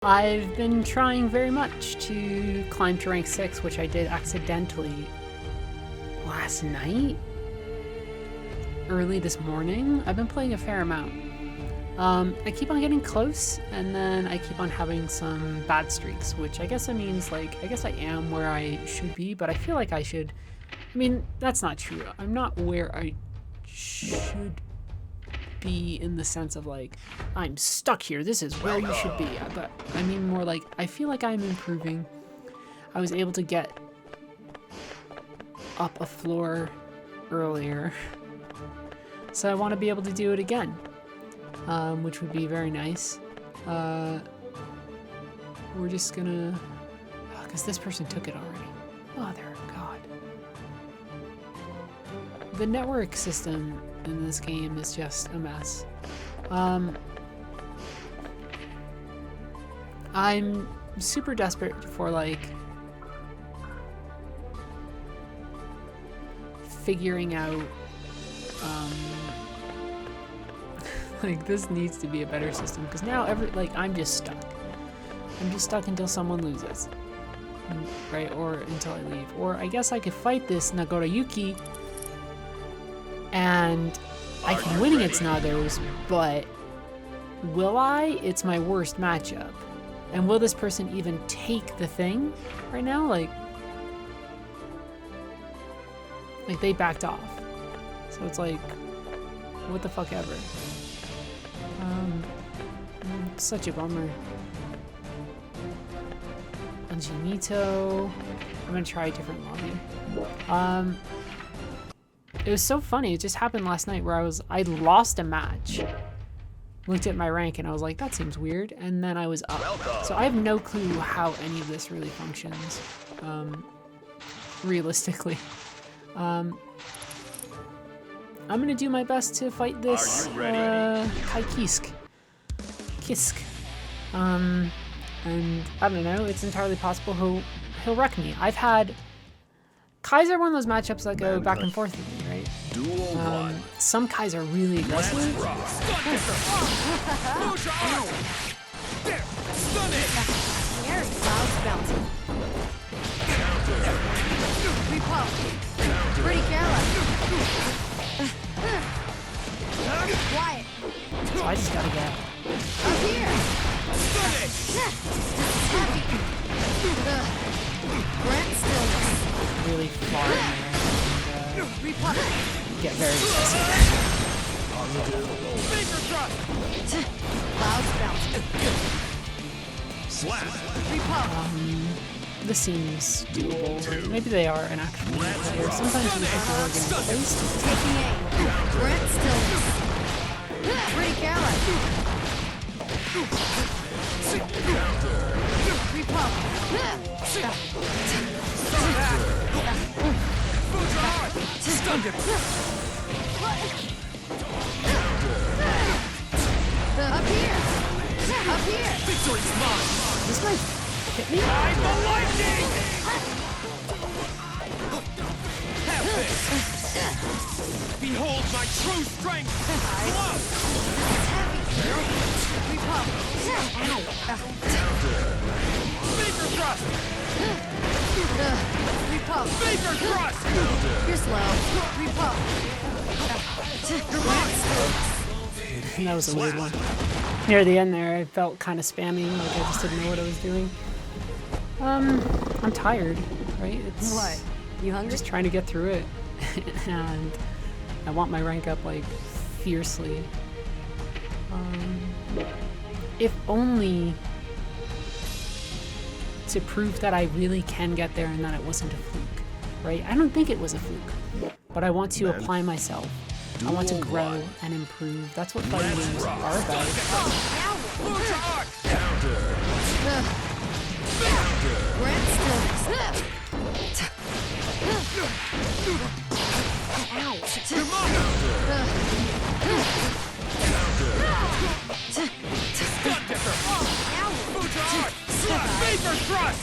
I've been trying very much to climb to rank 6, which I did accidentally last night, early this morning. I've been playing a fair amount. I keep on getting close, and then I keep on having some bad streaks, which I guess it means, like, I guess I am where I should be, but I feel like I should. I mean, that's not true. I'm not where I should be in the sense of, like, I'm stuck here, this is where you should be. But I mean more like, I feel like I'm improving. I was able to get up a floor earlier, so I want to be able to do it again, which would be very nice. We're just gonna, because this person took it already. Mother of God. The network system in this game is just a mess. I'm super desperate for, like, figuring out, like, this needs to be a better system, because now I'm just stuck. I'm just stuck until someone loses, right? Or until I leave. Or I guess I could fight this Nagoriyuki and I can win against Nagos, but will I? It's my worst matchup. And will this person even take the thing right now? Like they backed off. So it's like, what the fuck ever. Such a bummer. Angelito. I'm gonna try a different lobby. It was so funny. It just happened last night where I lost a match. Looked at my rank and I was like, that seems weird. And then I was up. So I have no clue how any of this really functions. Realistically. I'm gonna do my best to fight this Ky Kiske. And I don't know, it's entirely possible he'll wreck me. I've had Kys are one of those matchups that go back and forth with me, right? Some Kys are really aggressive. Pretty careless. Quiet. So I just gotta get Up here. Brent stillness. really far in there and get very aggressive. Clouds bouncing. This seems doable. Maybe they are an actual player. Sometimes we think we're organized. Taking aim. Brent stillness. Pretty careless. Repulse. Up here. Up here. Victory's mine. This might hit me. I'm the lightning. Have this. Behold my true strength. Vapor thrust. Repulse. Vapor thrust. You're slow. Repulse. That was a weird one. Near the end there, I felt kind of spammy, like I just didn't know what I was doing. I'm tired, right? It's What? You hungry? just trying to get through it, and I want my rank up, like, fiercely. If only to prove that I really can get there and that it wasn't a fluke, right? I don't think it was a fluke, but I want to apply myself. I want to grow and improve. That's what fighting games are about. Brent stillness. Vapor thrust.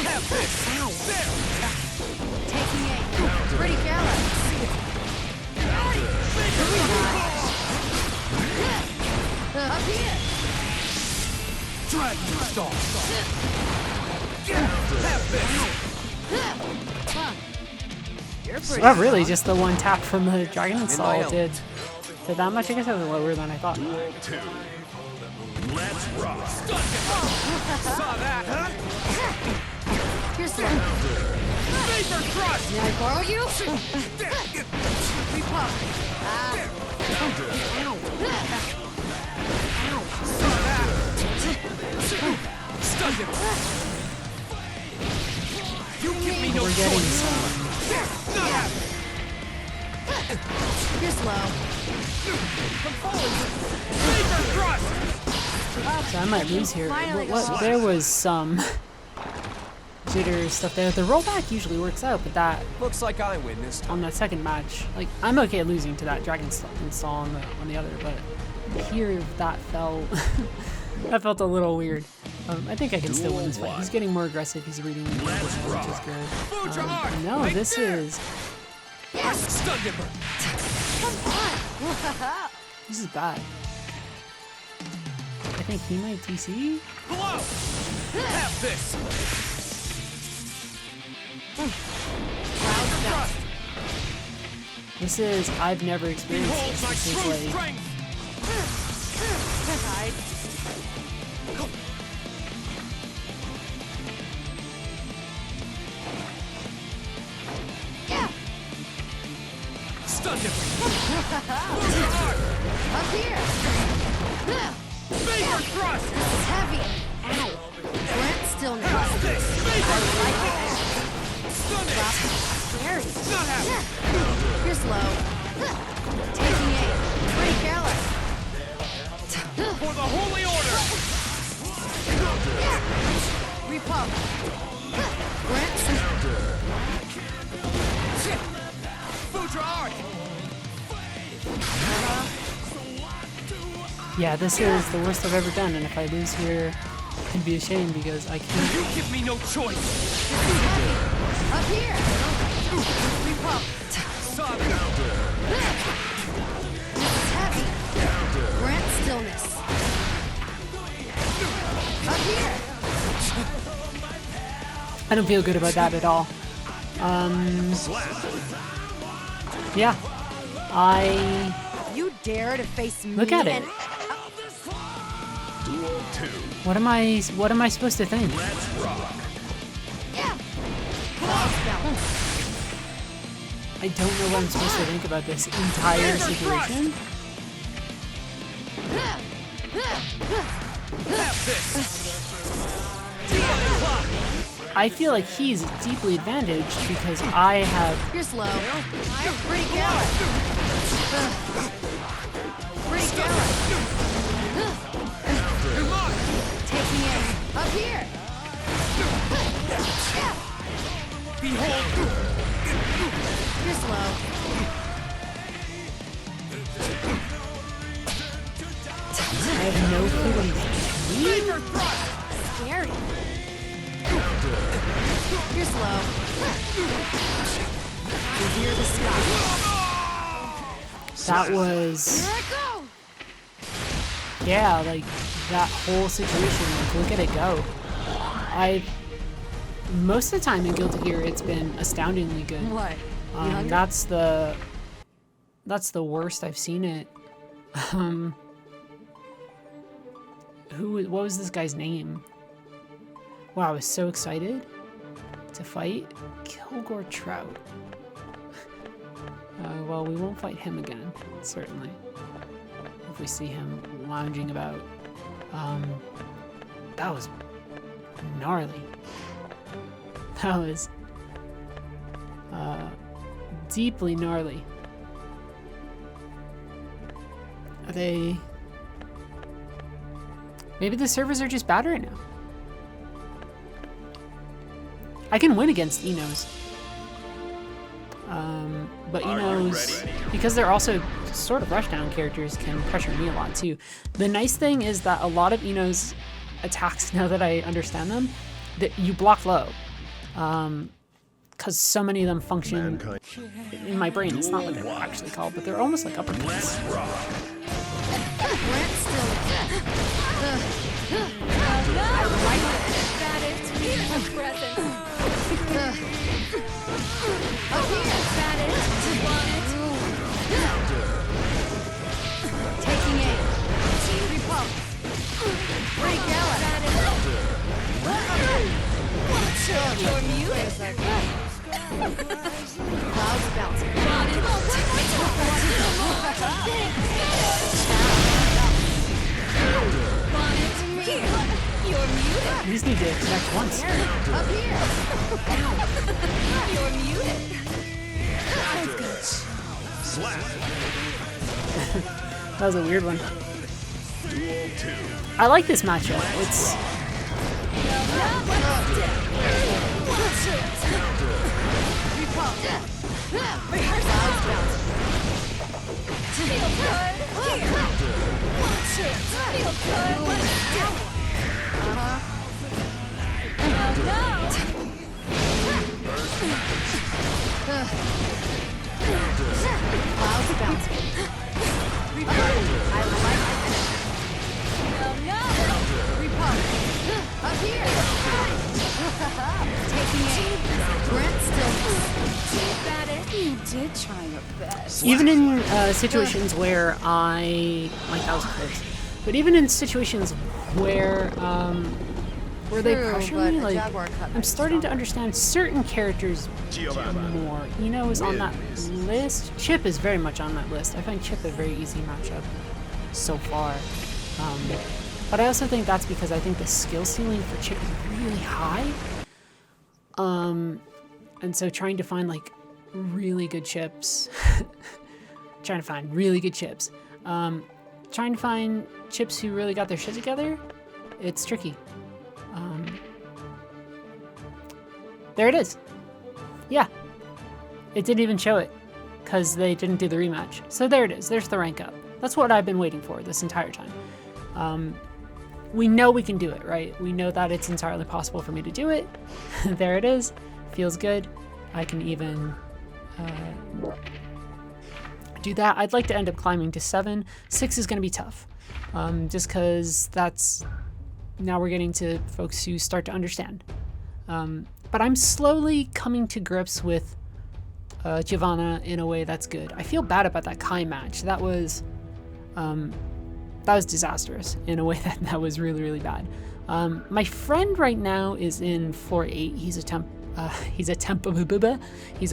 Have this. Taking aim. Pretty careless. Up here. Drag me stall. Have this. You're pretty Not really, just the one tap from the Dragon my Install did element. that much. I guess that was lower than I thought. Let's rock. Saw that, huh? You're slow. Vapor thrust. May I borrow you? Repop. Saw that. Stunned him. You give me no We're getting choice. some. Not happening. You're slow. Vapor thrust. So I might lose here. Finally What? got There was some jitter stuff there. The rollback usually works out, but that Looks like I win this time. on that second match, like I'm okay losing to that Dragon Install on the other, but here that felt that felt a little weird. I think I can still win this fight. He's getting more aggressive. He's reading me, which is good. No, this is Stunned him. this is bad. I think he might TC. Blow. Have this. Thrust. This is I've never experienced Behold this. my This is true like strength. Stunned him. Up here. Vapor thrust. It's heavy. Ow. Grant stillness. This. Vapor. Stunned it. Scary. Not happening. You're slow. Taking aim. Pretty careless. For the holy order. Repop. Grant Futra arc. yeah, this is the worst I've ever done, and if I lose here, it'd be a shame because I can't. You give me no choice. Up here. Repop. Saw that. It's heavy. Grant stillness. Up here. I don't feel good about that at all. Yeah, You dare to face me? Look at it. and- what am I supposed to think? Yeah. Lost balance. I don't know what I'm supposed to think about this entire situation. Have this. I feel like he's deeply advantaged because I have. You're slow. You're pretty careless. Pretty careless. Taking aim. Up here. Yeah. Behold. You're slow. I have no clue what he's doing. Vapor thrust. Scary. You're slow. You hear the sky. That was. Here I go. Yeah, like that whole situation. Like, look at it go. Most of the time in Guilty Gear, it's been astoundingly good. What? You hungry? That's the worst I've seen it. What was this guy's name? Wow, I was so excited to fight Kilgore Trout. Well, we won't fight him again, certainly. If we see him lounging about. That was gnarly. That was deeply gnarly. Are they... Maybe the servers are just bad right now. I can win against Enos. But Enos, because they're also sort of rushdown characters, can pressure me a lot too. The nice thing is that a lot of Enos attacks, now that I understand them, that you block low. Because so many of them function in my brain. It's not what they're actually called, but they're almost like uppercuts. Grant still. Clouds bouncing. You're muted. We just need to connect once. Up here. You're muted. That was a weird one. I like this matchup. It's Clouds bouncing. I like Up here. Taking aim. Brent still. You did try your best. even in situations where that was close. But even in situations where they True, pressure but me, a like jaguar cut I'm starting to understand certain characters more. Eno is on that list. Chip is very much on that list. I find Chip a very easy matchup so far. But I also think that's because I think the skill ceiling for Chip is really high. And so trying to find like really good chips, trying to find chips who really got their shit together, it's tricky. There it is. Yeah. It didn't even show it because they didn't do the rematch. So there it is. There's the rank up. That's what I've been waiting for this entire time. We know we can do it, right? We know that it's entirely possible for me to do it. There it is. Feels good. I can even do that. I'd like to end up climbing to 7. 6 is going to be tough. Just because that's... Now we're getting to folks who start to understand. But I'm slowly coming to grips with Giovanna in a way that's good. I feel bad about that Ky match. That was disastrous in a way that was really, really bad. My friend right now is in floor 8. He's a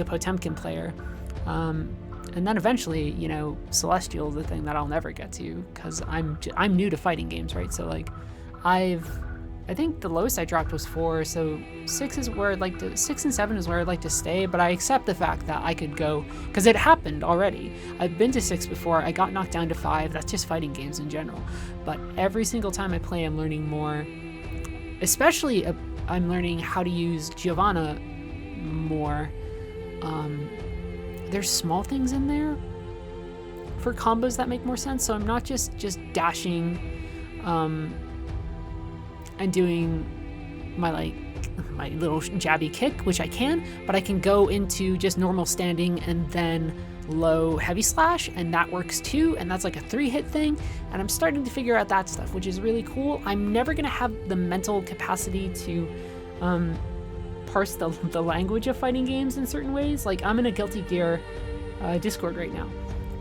Potemkin player. And then eventually, you know, Celestial is the thing that I'll never get to because I'm new to fighting games, right? So like, I think the lowest I dropped was 4. So 6 is where 6 and 7 is where I'd like to stay. But I accept the fact that I could go because it happened already. I've been to 6 before. I got knocked down to 5. That's just fighting games in general. But every single time I play, I'm learning more. Especially, I'm learning how to use Giovanna more. There's small things in there for combos that make more sense. So I'm not just dashing and doing my little jabby kick, which I can, but I can go into just normal standing and then low heavy slash, and that works too, and that's like a 3-hit thing, and I'm starting to figure out that stuff, which is really cool. I'm never gonna have the mental capacity to parse the language of fighting games in certain ways. Like, I'm in a Guilty Gear Discord right now,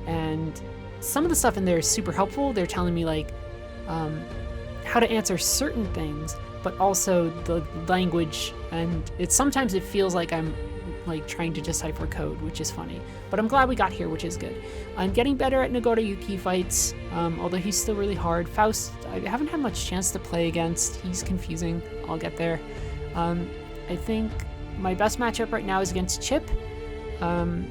and some of the stuff in there is super helpful. They're telling me like how to answer certain things, but also the language, and sometimes it feels like I'm like trying to decipher code, which is funny. But I'm glad we got here, which is good. I'm getting better at Nagoro Yuki fights, although he's still really hard. Faust, I haven't had much chance to play against. He's confusing. I'll get there. I think my best matchup right now is against Chip, and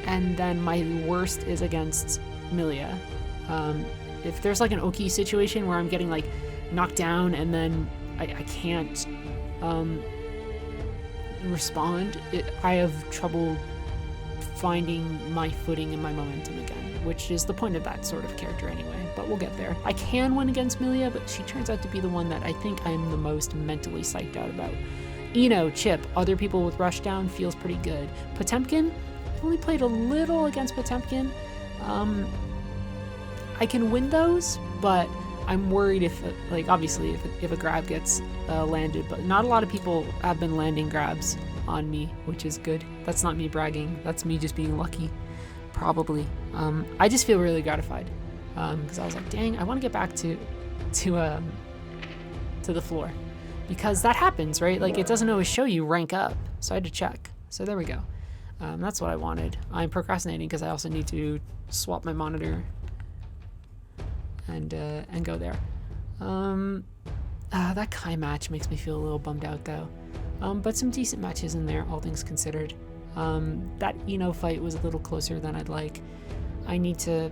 then my worst is against Milia. If there's like an Oki situation where I'm getting like knocked down and then I can't respond, I have trouble finding my footing and my momentum again, which is the point of that sort of character anyway, but we'll get there. I can win against Milia, but she turns out to be the one that I think I'm the most mentally psyched out about. Eno, Chip, other people with Rushdown feels pretty good. Potemkin, I've only played a little against Potemkin. I can win those, but I'm worried if a grab gets landed, but not a lot of people have been landing grabs on me, which is good. That's not me bragging. That's me just being lucky, probably. I just feel really gratified because I was like, dang, I want to get back to the floor, because that happens, right? Like, it doesn't always show you rank up, so I had to check. So there we go. That's what I wanted. I'm procrastinating because I also need to swap my monitor and go there. That Kai match makes me feel a little bummed out though. But some decent matches in there, all things considered. That Eno fight was a little closer than I'd like. I need to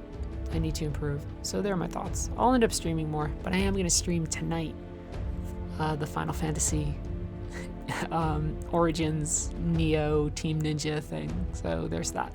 improve. So there are my thoughts. I'll end up streaming more, but I am going to stream tonight the Final Fantasy Origins Neo Team Ninja thing. So there's that.